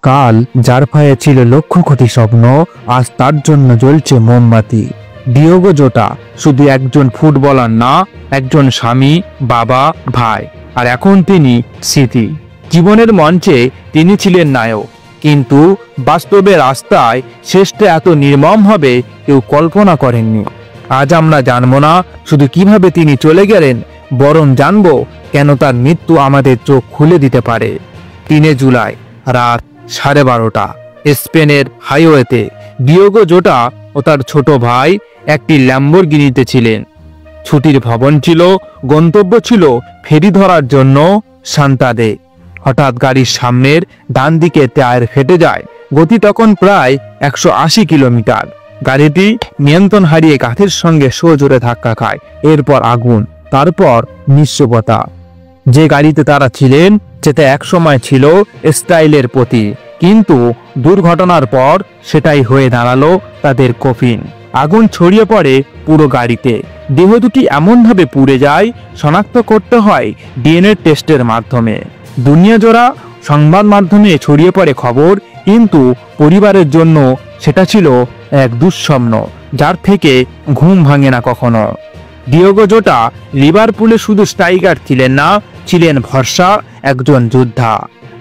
কাল যার পায়ে ছিল লক্ষ কোটি স্বপ্ন, আজ তার জন্য জ্বলছে মোমবাতি। ডিয়েগো জোটা শুধু একজন ফুটবলার না, একজন স্বামী, বাবা, ভাই, আর এখন তিনি স্মৃতি। জীবনের মঞ্চে তিনি ছিলেন নায়ক, কিন্তু বাস্তবে রাস্তায় শেষটা এত নির্মম হবে কেউ কল্পনা করেননি। আজ আমরা জানবো না শুধু কিভাবে তিনি চলে গেলেন, বরং জানবো কেন তার মৃত্যু আমাদের চোখ খুলে দিতে পারে। 3 জুলাই রাত 12:30 স্পেনের হাইওয়েতে ডিয়েগো জোটা ও তার ছোট ভাই একটি ল্যাম্বরগিনিতে ছিলেন। ছুটির ভবন ছিল, গন্তব্য ছিল ফেরি ধরার জন্য সান্তাদে। হঠাৎ গাড়ির সামনের ডান দিকে টায়ার ফেটে যায়। গতি তখন প্রায় 180 কিলোমিটার। গাড়িটি নিয়ন্ত্রণ হারিয়ে গাছের সঙ্গে সোজোরে ধাক্কা খায়। এরপর আগুন, তারপর নিঃশব্দতা। যে গাড়িতে তারা ছিলেন যেটা একসময় ছিল স্টাইলের প্রতীক, কিন্তু দুর্ঘটনার পর সেটাই হয়ে দাঁড়ালো তাদের কফিন। আগুন ছড়িয়ে পড়ে পুরো গাড়িতে। দেহ দুটি এমনভাবে পুড়ে যায়, শনাক্ত করতে হয় ডিএনএ টেস্টের মাধ্যমে। দুনিয়া জোড়া সংবাদ মাধ্যমে ছড়িয়ে পড়ে খবর, কিন্তু পরিবারের জন্য সেটা ছিল এক দুঃস্বপ্ন যার থেকে ঘুম ভাঙে না কখনো। ডিয়েগো জোটা লিভারপুলে শুধু স্ট্রাইকার ছিলেন না, ছিলেন ভরসা, একজন যোদ্ধা।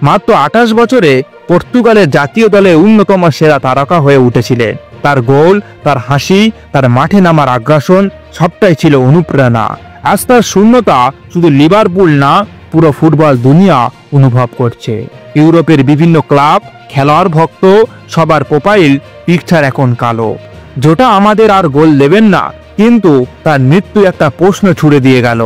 মাত্র 28 বছরে পর্তুগালের জাতীয় দলে অন্যতম সেরা তারকা হয়ে উঠেছিলেন। তার গোল, তার হাসি, তার মাঠে নামার আগ্রাসন সবটাই ছিল অনুপ্রেরণা। আজ তার শূন্যতা শুধু লিভারপুল না, পুরো ফুটবল দুনিয়া অনুভব করছে। ইউরোপের বিভিন্ন ক্লাব, খেলোয়াড়, ভক্ত সবার প্রোফাইল পিকচার এখন কালো। জোটা আমাদের আর গোল দেবেন না, কিন্তু তার মৃত্যু একটা প্রশ্ন ছুড়ে দিয়ে গেল।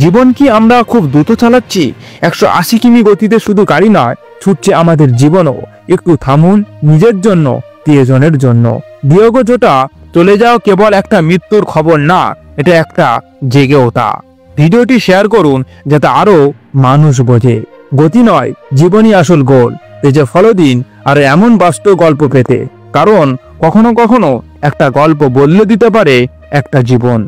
জীবন কি আমরা খুব দ্রুত চালাচ্ছি? 180 কিমি গতিতে শুধু গাড়ি নয়, ছুটছে আমাদের জীবনও। একটু থামুন, নিজের জন্য, প্রিয়জনের জন্য। ডিয়েগো জোটা চলে যাও কেবল একটা মৃত্যুর খবর না, এটা একটা জেগে ওঠা। ভিডিওটি শেয়ার করুন যাতে আরো মানুষ বোঝে গতি নয়, জীবনই আসল গোল। পেজে ফলো দিন আর এমন বাস্তব গল্প পেতে, কারণ কখনো কখনো একটা গল্প বদলে দিতে পারে একটা জীবন।